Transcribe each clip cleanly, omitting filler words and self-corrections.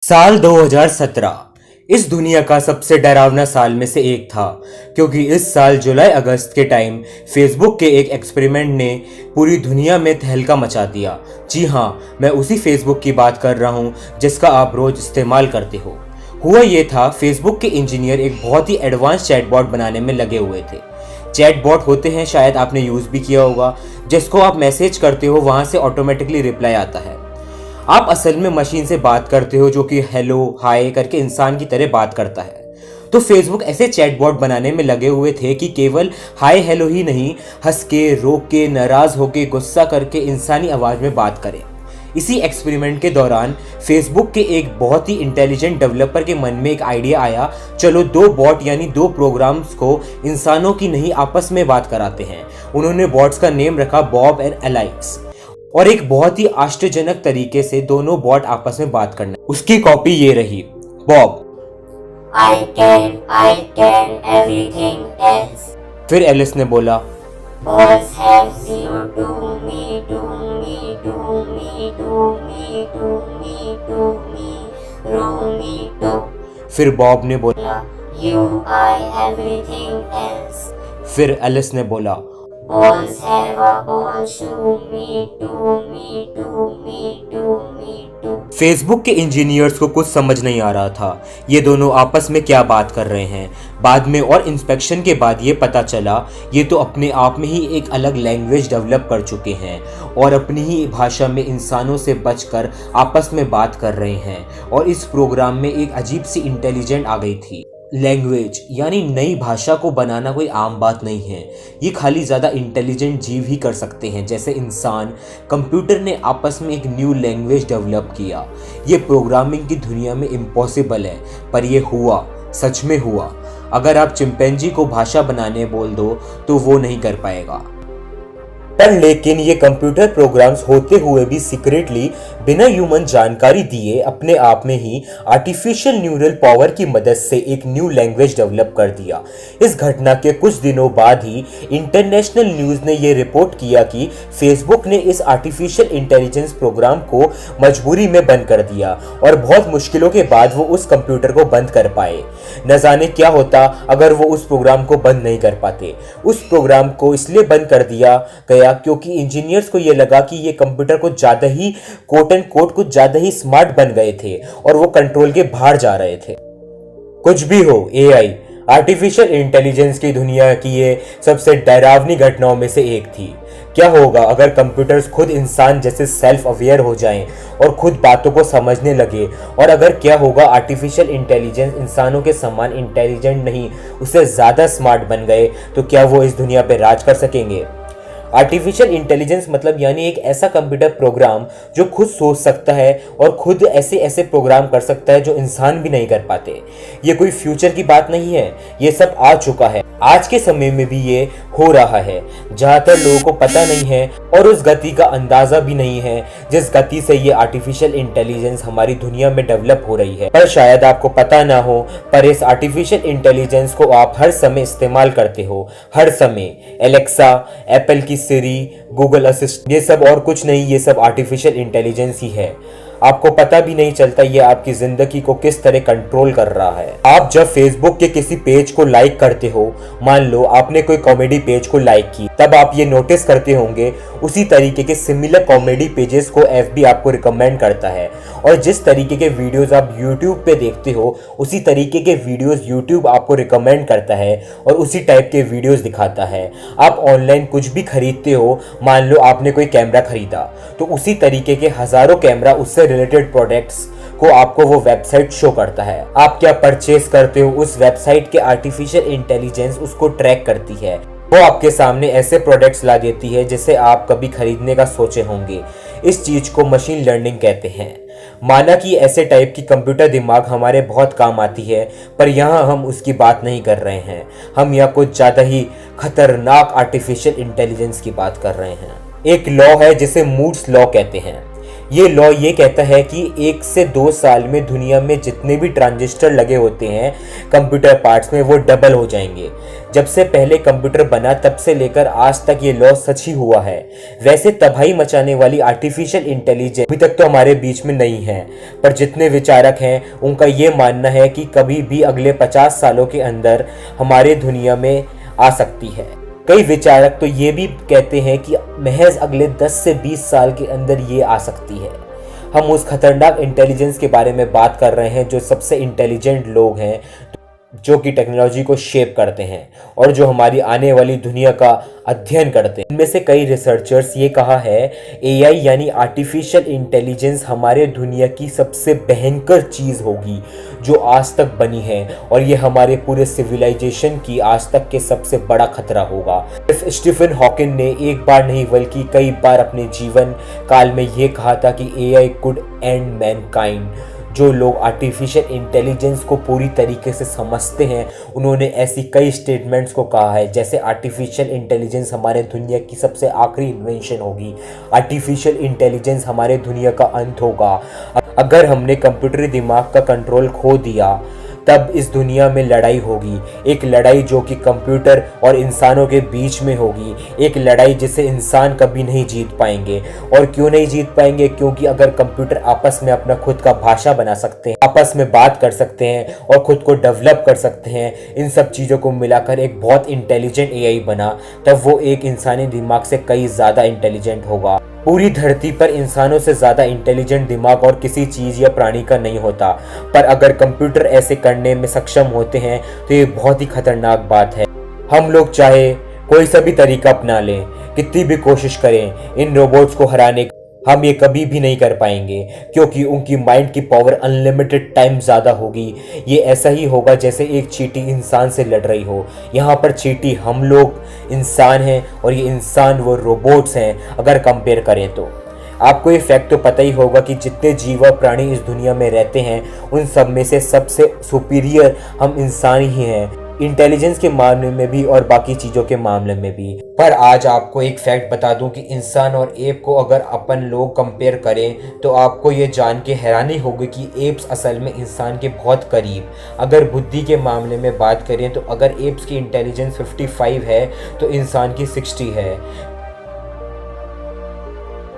साल 2017 इस दुनिया का सबसे डरावना साल में से एक था, क्योंकि इस साल जुलाई अगस्त के टाइम फेसबुक के एक एक्सपेरिमेंट ने पूरी दुनिया में तहलका मचा दिया। जी हाँ, मैं उसी फेसबुक की बात कर रहा हूँ जिसका आप रोज इस्तेमाल करते हो। हुआ ये था, फेसबुक के इंजीनियर एक बहुत ही एडवांस चैटबॉट बनाने में लगे हुए थे। चैटबॉट होते हैं, शायद आपने यूज़ भी किया होगा, जिसको आप मैसेज करते हो वहाँ से ऑटोमेटिकली रिप्लाई आता है। आप असल में मशीन से बात करते हो जो कि हेलो हाय करके इंसान की तरह बात करता है। तो फेसबुक ऐसे चैटबॉट बनाने में लगे हुए थे कि केवल हाय हेलो ही नहीं, हंस के, रोक के, नाराज होके, गुस्सा करके इंसानी आवाज में बात करें। इसी एक्सपेरिमेंट के दौरान फेसबुक के एक बहुत ही इंटेलिजेंट डेवलपर के मन में एक आइडिया आया, चलो दो बॉट यानी दो प्रोग्राम्स को इंसानों की नहीं आपस में बात कराते हैं। उन्होंने बॉट्स का नेम रखा बॉब एंड एलेक्स, और एक बहुत ही आश्चर्यजनक तरीके से दोनों बॉट आपस में बात करना। उसकी कॉपी ये रही। Bob, I can everything else. फिर एलिस ने बोला, Boss have you do me, do me, do me, do me, do me, do me, do me, do. फिर बॉब ने बोला, You I everything else. फिर एलिस ने बोला, Balls have a ball, show me, do me, do me, do me, do. Facebook के engineers को कुछ समझ नहीं आ रहा था ये दोनों आपस में क्या बात कर रहे हैं। बाद में और इंस्पेक्शन के बाद ये पता चला ये तो अपने आप में ही एक अलग लैंग्वेज डेवलप कर चुके हैं और अपनी ही भाषा में इंसानों से बचकर आपस में बात कर रहे हैं। और इस प्रोग्राम में एक अजीब सी इंटेलिजेंट आ गई थी। लैंग्वेज यानी नई भाषा को बनाना कोई आम बात नहीं है। ये खाली ज़्यादा इंटेलिजेंट जीव ही कर सकते हैं, जैसे इंसान। कंप्यूटर ने आपस में एक न्यू लैंग्वेज डेवलप किया। ये प्रोग्रामिंग की दुनिया में इम्पॉसिबल है, पर ये हुआ, सच में हुआ। अगर आप चिंपैंजी को भाषा बनाने बोल दो तो वो नहीं कर पाएगा। पर लेकिन ये कंप्यूटर प्रोग्राम्स होते हुए भी सीक्रेटली बिना ह्यूमन जानकारी दिए अपने आप में ही आर्टिफिशियल न्यूरल पावर की मदद से एक न्यू लैंग्वेज डेवलप कर दिया। इस घटना के कुछ दिनों बाद ही इंटरनेशनल न्यूज़ ने यह रिपोर्ट किया कि फेसबुक ने इस आर्टिफिशियल इंटेलिजेंस प्रोग्राम को मजबूरी में बंद कर दिया और बहुत मुश्किलों के बाद वो उस कंप्यूटर को बंद कर पाए। न जाने क्या होता अगर वो उस प्रोग्राम को बंद नहीं कर पाते। उस प्रोग्राम को इसलिए बंद कर दिया गया क्योंकि इंजीनियर्स को यह लगा कि ये कंप्यूटर कुछ ज्यादा ही कोट एंड कोट कुछ ज्यादा ही स्मार्ट बन गए थे और वो कंट्रोल के बाहर जा रहे थे। कुछ भी हो, एआई आर्टिफिशियल इंटेलिजेंस की दुनिया की ये सबसे डरावनी घटनाओं में से एक थी। क्या होगा अगर कंप्यूटर्स खुद इंसान जैसे सेल्फ अवेयर हो जाएं और खुद बातों को समझने लगे? और अगर क्या होगा आर्टिफिशियल इंटेलिजेंस इंसानों के समान इंटेलिजेंट नहीं, उससे ज़्यादा स्मार्ट बन गए, तो क्या वो इस दुनिया पर राज कर सकेंगे? आर्टिफिशियल इंटेलिजेंस मतलब यानी एक ऐसा कंप्यूटर प्रोग्राम जो खुद सोच सकता है और खुद ऐसे ऐसे प्रोग्राम कर सकता है जो इंसान भी नहीं कर पाते। ये कोई फ्यूचर की बात नहीं है, ये सब आ चुका है। आज के समय में भी ये हो रहा है। ज़्यादातर लोगों को पता नहीं है और उस गति का अंदाज़ा भी नहीं है जिस गति से ये आर्टिफिशियल इंटेलिजेंस हमारी दुनिया में डेवलप हो रही है। पर शायद आपको पता ना हो, पर इस आर्टिफिशियल इंटेलिजेंस को आप हर समय इस्तेमाल करते हो, हर समय। एलेक्सा, एप्पल की सिरी, गूगल असिस्टेंट, ये सब और कुछ नहीं, ये सब आर्टिफिशियल इंटेलिजेंस ही है। आपको पता भी नहीं चलता ये आपकी जिंदगी को किस तरह कंट्रोल कर रहा है। आप जब फेसबुक के किसी पेज को लाइक करते हो, मान लो आपने कोई कॉमेडी पेज को लाइक की, तब आप ये नोटिस करते होंगे उसी तरीके के सिमिलर कॉमेडी पेजेस को एफबी आपको रिकमेंड करता है। और जिस तरीके के वीडियोस आप यूट्यूब पे देखते हो उसी तरीके के वीडियोस यूट्यूब आपको रिकमेंड करता है और उसी टाइप के वीडियोस दिखाता है। आप ऑनलाइन कुछ भी खरीदते हो, मान लो आपने कोई कैमरा खरीदा, तो उसी तरीके के हजारों कैमरा उससे रिलेटेड प्रोडक्ट्स को आपको वो वेबसाइट शो करता है। आप क्या परचेस करते हो, उस वेबसाइट के आर्टिफिशियल इंटेलिजेंस उसको ट्रैक करती है। वो आपके सामने ऐसे प्रोडक्ट्स ला देती है जिसे आप कभी खरीदने का सोचे होंगे। इस चीज को मशीन लर्निंग कहते हैं। माना कि ऐसे टाइप की कंप्यूटर दिमाग हमारे बहुत काम आती है, पर यहाँ हम उसकी बात नहीं कर रहे हैं। हम यहाँ कुछ ज़्यादा ही खतरनाक आर्टिफिशियल इंटेलिजेंस की बात कर रहे हैं। एक लॉ है जिसे मूर्स लॉ कहते हैं। ये लॉ ये कहता है कि 1 से 2 साल में दुनिया में जितने भी ट्रांजिस्टर लगे होते हैं कंप्यूटर पार्ट्स में वो डबल हो जाएंगे। जब से पहले कंप्यूटर बना तब से लेकर आज तक ये लॉ सच ही हुआ है। वैसे तबाही मचाने वाली आर्टिफिशियल इंटेलिजेंस अभी तक तो हमारे बीच में नहीं है, पर जितने विचारक हैं उनका ये मानना है कि कभी भी अगले 50 सालों के अंदर हमारे दुनिया में आ सकती है। कई विचारक तो ये भी कहते हैं कि महज अगले 10 से 20 साल के अंदर ये आ सकती है। हम उस खतरनाक इंटेलिजेंस के बारे में बात कर रहे हैं जो सबसे इंटेलिजेंट लोग हैं, जो कि टेक्नोलॉजी को शेप करते हैं और जो हमारी आने वाली दुनिया का अध्ययन करते हैं। इनमें से कई रिसर्चर्स ये कहा है एआई यानी आर्टिफिशियल इंटेलिजेंस हमारे दुनिया की सबसे भयंकर चीज़ होगी जो आज तक बनी है, और ये हमारे पूरे सिविलाइजेशन की आज तक के सबसे बड़ा खतरा होगा। स्टीफन हॉकिंग ने एक बार नहीं बल्कि कई बार अपने जीवन काल में ये कहा था कि एआई कुड एंड मैनकाइंड। जो लोग आर्टिफिशियल इंटेलिजेंस को पूरी तरीके से समझते हैं उन्होंने ऐसी कई स्टेटमेंट्स को कहा है, जैसे आर्टिफिशियल इंटेलिजेंस हमारे दुनिया की सबसे आखिरी इन्वेंशन होगी, आर्टिफिशियल इंटेलिजेंस हमारे दुनिया का अंत होगा, अगर हमने कंप्यूटरी दिमाग का कंट्रोल खो दिया तब इस दुनिया में लड़ाई होगी, एक लड़ाई जो कि कंप्यूटर और इंसानों के बीच में होगी, एक लड़ाई जिसे इंसान कभी नहीं जीत पाएंगे। और क्यों नहीं जीत पाएंगे? क्योंकि अगर कंप्यूटर आपस में अपना खुद का भाषा बना सकते हैं, आपस में बात कर सकते हैं और खुद को डेवलप कर सकते हैं, इन सब चीज़ों को मिलाकर एक बहुत इंटेलिजेंट एआई बना, तब वो एक इंसानी दिमाग से कई ज़्यादा इंटेलिजेंट होगा। पूरी धरती पर इंसानों से ज़्यादा इंटेलिजेंट दिमाग और किसी चीज़ या प्राणी का नहीं होता, पर अगर कंप्यूटर ऐसे करने में सक्षम होते हैं तो ये बहुत ही खतरनाक बात है। हम लोग चाहे कोई सा भी तरीका अपना लें, कितनी भी कोशिश करें इन रोबोट्स को हराने की, हम ये कभी भी नहीं कर पाएंगे, क्योंकि उनकी माइंड की पावर अनलिमिटेड टाइम ज़्यादा होगी। ये ऐसा ही होगा जैसे एक चींटी इंसान से लड़ रही हो। यहाँ पर चींटी हम लोग इंसान हैं और ये इंसान वो रोबोट्स हैं अगर कंपेयर करें तो। आपको ये फैक्ट तो पता ही होगा कि जितने जीव प्राणी इस दुनिया में रहते हैं उन सब में से सबसे सुपीरियर हम इंसान ही हैं, इंटेलिजेंस के मामले में भी और बाकी चीज़ों के मामले में भी। पर आज आपको एक फैक्ट बता दूं कि इंसान और एप को अगर अपन लोग कंपेयर करें तो आपको ये जान के हैरानी होगी कि एप्स असल में इंसान के बहुत करीब। अगर बुद्धि के मामले में बात करें तो अगर एप्स की इंटेलिजेंस 55 है तो इंसान की 60 है,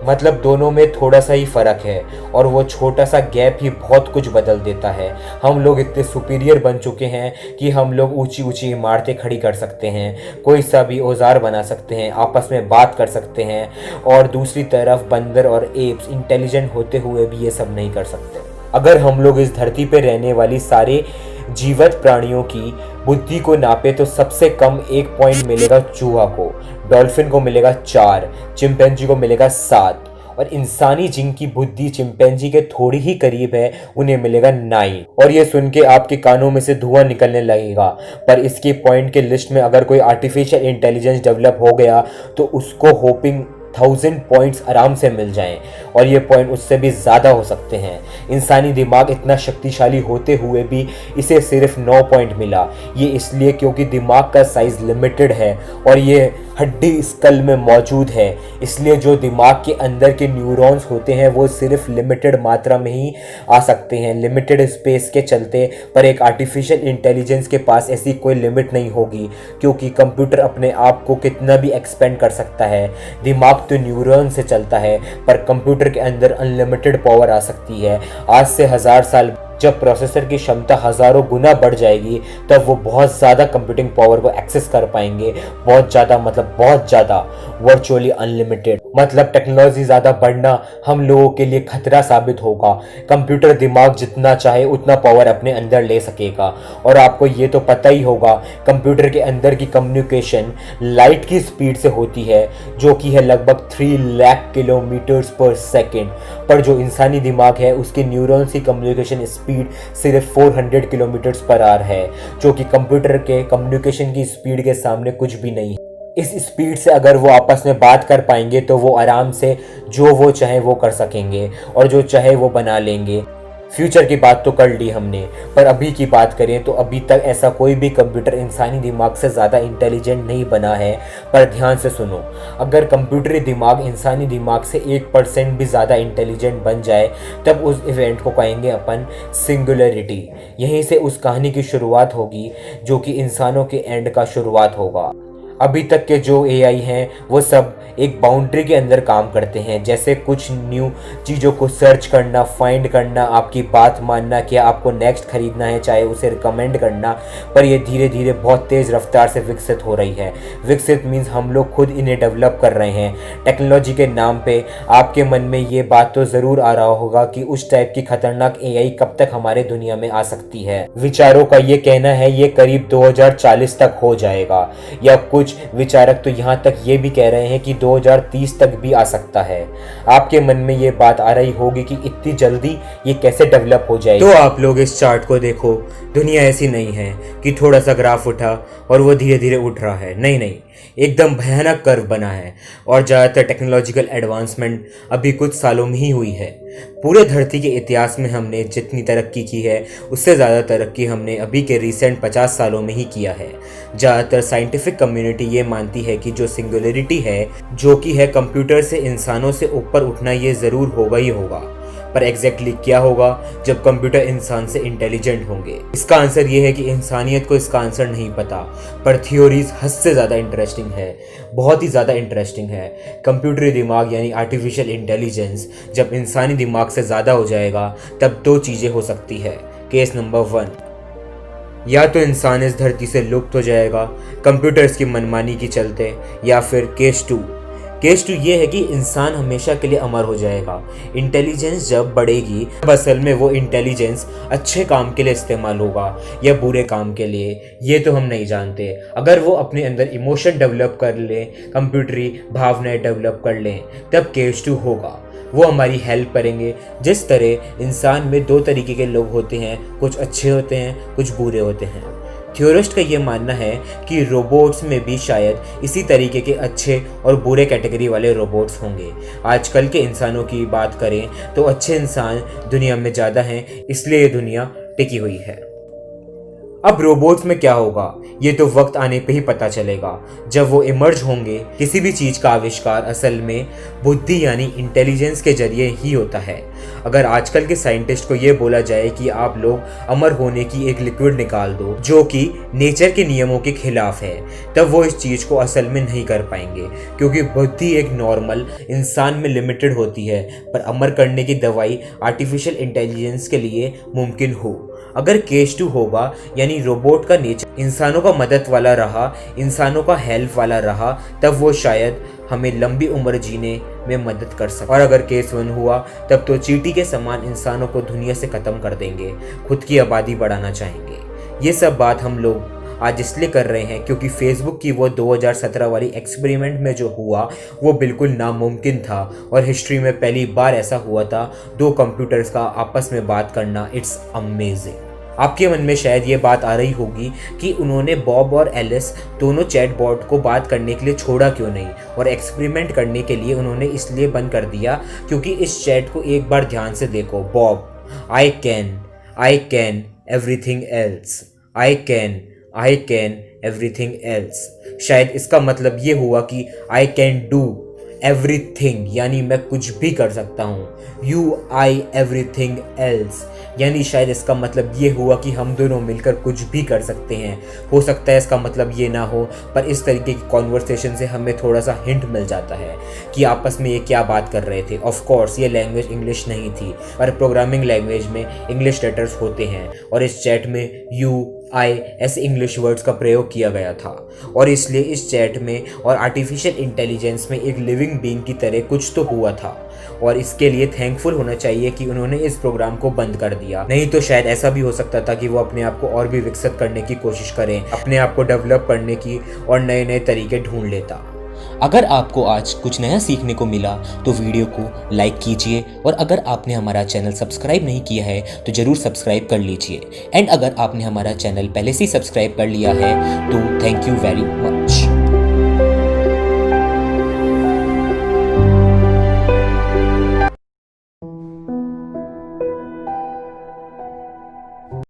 मतलब दोनों में थोड़ा सा ही फ़र्क है, और वो छोटा सा गैप ही बहुत कुछ बदल देता है। हम लोग इतने सुपीरियर बन चुके हैं कि हम लोग ऊंची ऊंची इमारतें खड़ी कर सकते हैं, कोई सा भी औजार बना सकते हैं, आपस में बात कर सकते हैं, और दूसरी तरफ बंदर और एप्स इंटेलिजेंट होते हुए भी ये सब नहीं कर सकते। अगर हम लोग इस धरती पर रहने वाली सारे जीवित प्राणियों की बुद्धि को नापे तो सबसे कम 1 पॉइंट मिलेगा चूहा को, डॉल्फिन को मिलेगा 4, चिंपैंजी को मिलेगा 7, और इंसानी जिनकी बुद्धि चिंपैंजी के थोड़ी ही करीब है उन्हें मिलेगा 9। और ये सुन के आपके कानों में से धुआं निकलने लगेगा, पर इसके पॉइंट के लिस्ट में अगर कोई आर्टिफिशियल इंटेलिजेंस डेवलप हो गया तो उसको होपिंग 1000 पॉइंट्स आराम से मिल जाएं, और ये पॉइंट उससे भी ज़्यादा हो सकते हैं। इंसानी दिमाग इतना शक्तिशाली होते हुए भी इसे सिर्फ 9 पॉइंट मिला। ये इसलिए क्योंकि दिमाग का साइज़ लिमिटेड है और ये हड्डी स्कल में मौजूद है, इसलिए जो दिमाग के अंदर के न्यूरॉन्स होते हैं वो सिर्फ लिमिटेड मात्रा में ही आ सकते हैं, लिमिटेड स्पेस के चलते। पर एक आर्टिफिशियल इंटेलिजेंस के पास ऐसी कोई लिमिट नहीं होगी, क्योंकि कंप्यूटर अपने आप को कितना भी एक्सपेंड कर सकता है। दिमाग तो न्यूरॉन से चलता है, पर कंप्यूटर के अंदर अनलिमिटेड पावर आ सकती है। आज से 1000 साल जब प्रोसेसर की क्षमता हज़ारों गुना बढ़ जाएगी तब वो बहुत ज़्यादा कंप्यूटिंग पावर को एक्सेस कर पाएंगे, बहुत ज़्यादा, मतलब बहुत ज़्यादा, वर्चुअली अनलिमिटेड। मतलब टेक्नोलॉजी ज़्यादा बढ़ना हम लोगों के लिए खतरा साबित होगा। कंप्यूटर दिमाग जितना चाहे उतना पावर अपने अंदर ले सकेगा, और आपको ये तो पता ही होगा कंप्यूटर के अंदर की कम्युनिकेशन लाइट की स्पीड से होती है, जो कि है लगभग 3 लाख किलोमीटर्स पर सेकेंड। पर जो इंसानी दिमाग है उसके न्यूरॉन्स की कम्युनिकेशन स्पीड सिर्फ 400 किलोमीटर्स पर आवर है, जो कि कंप्यूटर के कम्युनिकेशन की स्पीड के सामने कुछ भी नहीं है। इस स्पीड से अगर वो आपस में बात कर पाएंगे तो वो आराम से जो वो चाहे वो कर सकेंगे और जो चाहे वो बना लेंगे। फ्यूचर की बात तो कर ली हमने, पर अभी की बात करें तो अभी तक ऐसा कोई भी कंप्यूटर इंसानी दिमाग से ज़्यादा इंटेलिजेंट नहीं बना है। पर ध्यान से सुनो, अगर कंप्यूटरी दिमाग इंसानी दिमाग से 1% भी ज़्यादा इंटेलिजेंट बन जाए तब उस इवेंट को कहेंगे अपन सिंगुलरिटी। यहीं से उस कहानी की शुरुआत होगी जो कि इंसानों के एंड का शुरुआत होगा। अभी तक के जो एआई हैं वो सब एक बाउंड्री के अंदर काम करते हैं, जैसे कुछ न्यू चीज़ों को सर्च करना, फाइंड करना, आपकी बात मानना, क्या आपको नेक्स्ट खरीदना है, चाहे उसे रिकमेंड करना। पर ये धीरे धीरे बहुत तेज़ रफ्तार से विकसित हो रही है। विकसित मीन्स हम लोग खुद इन्हें डेवलप कर रहे हैं टेक्नोलॉजी के नाम पे। आपके मन में ये बात तो ज़रूर आ रहा होगा कि उस टाइप की खतरनाक एआई कब तक हमारे दुनिया में आ सकती है। विचारों का ये कहना है ये करीब 2040 तक हो जाएगा, या कुछ विचारक तो यहाँ तक ये भी कह रहे हैं कि 2030 तक भी आ सकता है। आपके मन में ये बात आ रही होगी कि इतनी जल्दी ये कैसे डेवलप हो जाएगी। तो आप लोग इस चार्ट को देखो, दुनिया ऐसी नहीं है कि थोड़ा सा ग्राफ उठा और वो धीरे धीरे उठ रहा है। नहीं नहीं, एकदम भयानक कर्व बना है और ज़्यादातर टेक्नोलॉजिकल एडवांसमेंट अभी कुछ सालों में ही हुई है। पूरे धरती के इतिहास में हमने जितनी तरक्की की है उससे ज़्यादा तरक्की हमने अभी के रिसेंट 50 सालों में ही किया है। ज़्यादातर साइंटिफिक कम्युनिटी ये मानती है कि जो सिंगुलरिटी है, जो कि है कंप्यूटर से इंसानों से ऊपर उठना, ये ज़रूर होगा ही होगा। पर एग्जैक्टली क्या होगा जब कंप्यूटर इंसान से इंटेलिजेंट होंगे? इसका आंसर ये है कि इंसानियत को इसका आंसर नहीं पता, पर थियोरीज हद से ज़्यादा इंटरेस्टिंग है, बहुत ही ज़्यादा इंटरेस्टिंग है। कंप्यूटरी दिमाग यानी आर्टिफिशियल इंटेलिजेंस जब इंसानी दिमाग से ज़्यादा हो जाएगा तब दो चीज़ें हो सकती है। केस नंबर 1, या तो इंसान इस धरती से लुप्त हो जाएगा कंप्यूटर्स की मनमानी के चलते, या फिर केस टू ये है कि इंसान हमेशा के लिए अमर हो जाएगा। इंटेलिजेंस जब बढ़ेगी तब असल में वो इंटेलिजेंस अच्छे काम के लिए इस्तेमाल होगा या बुरे काम के लिए, ये तो हम नहीं जानते। अगर वो अपने अंदर इमोशन डेवलप कर लें, कंप्यूटरी भावनाएं डेवलप कर लें, तब केस 2 होगा। वो हमारी हेल्प करेंगे। जिस तरह इंसान में 2 तरीके के लोग होते हैं, कुछ अच्छे होते हैं, कुछ बुरे होते हैं। थ्योरिस्ट का ये मानना है कि रोबोट्स में भी शायद इसी तरीके के अच्छे और बुरे कैटेगरी वाले रोबोट्स होंगे। आजकल के इंसानों की बात करें तो अच्छे इंसान दुनिया में ज़्यादा हैं, इसलिए ये दुनिया टिकी हुई है। अब रोबोट्स में क्या होगा ये तो वक्त आने पे ही पता चलेगा, जब वो इमर्ज होंगे। किसी भी चीज़ का आविष्कार असल में बुद्धि यानी इंटेलिजेंस के जरिए ही होता है। अगर आजकल के साइंटिस्ट को ये बोला जाए कि आप लोग अमर होने की एक लिक्विड निकाल दो जो कि नेचर के नियमों के खिलाफ है, तब वो इस चीज़ को असल में नहीं कर पाएंगे, क्योंकि बुद्धि एक नॉर्मल इंसान में लिमिटेड होती है। पर अमर करने की दवाई आर्टिफिशियल इंटेलिजेंस के लिए मुमकिन हो। अगर केस 2 होगा यानी रोबोट का नेचर इंसानों का मदद वाला रहा, इंसानों का हेल्प वाला रहा, तब वो शायद हमें लंबी उम्र जीने में मदद कर सके। और अगर केस 1 हुआ तब तो चींटी के समान इंसानों को दुनिया से ख़त्म कर देंगे, खुद की आबादी बढ़ाना चाहेंगे। ये सब बात हम लोग आज इसलिए कर रहे हैं क्योंकि फेसबुक की वो 2017 वाली एक्सपेरिमेंट में जो हुआ वो बिल्कुल नामुमकिन था और हिस्ट्री में पहली बार ऐसा हुआ था 2 कंप्यूटर्स का आपस में बात करना। It's amazing. आपके मन में शायद ये बात आ रही होगी कि उन्होंने बॉब और एलिस दोनों चैटबॉट को बात करने के लिए छोड़ा क्यों नहीं, और एक्सपेरिमेंट करने के लिए उन्होंने इसलिए बंद कर दिया क्योंकि इस चैट को एक बार ध्यान से देखो। Bob, I can everything else, I can everything else. शायद इसका मतलब ये हुआ कि आई कैन डू एवरीथिंग यानी मैं कुछ भी कर सकता हूँ। यू आई एवरीथिंग एल्स यानी शायद इसका मतलब ये हुआ कि हम दोनों मिलकर कुछ भी कर सकते हैं। हो सकता है इसका मतलब ये ना हो, पर इस तरीके की कॉन्वर्सेशन से हमें थोड़ा सा हिंट मिल जाता है कि आपस में ये क्या बात कर रहे थे। ऑफ कोर्स ये लैंग्वेज इंग्लिश नहीं थी, पर प्रोग्रामिंग लैंग्वेज में इंग्लिश लेटर्स होते हैं और इस चैट में यू आई ऐसे इंग्लिश वर्ड्स का प्रयोग किया गया था, और इसलिए इस चैट में और आर्टिफिशियल इंटेलिजेंस में एक लिविंग बीइंग की तरह कुछ तो हुआ था। और इसके लिए थैंकफुल होना चाहिए कि उन्होंने इस प्रोग्राम को बंद कर दिया, नहीं तो शायद ऐसा भी हो सकता था कि वो अपने आप को और भी विकसित करने की कोशिश करें, अपने आप को डेवलप करने की और नए नए तरीके ढूंढ लेता। अगर आपको आज कुछ नया सीखने को मिला तो वीडियो को लाइक कीजिए, और अगर आपने हमारा चैनल सब्सक्राइब नहीं किया है तो ज़रूर सब्सक्राइब कर लीजिए। एंड अगर आपने हमारा चैनल पहले से ही सब्सक्राइब कर लिया है तो थैंक यू वेरी मच।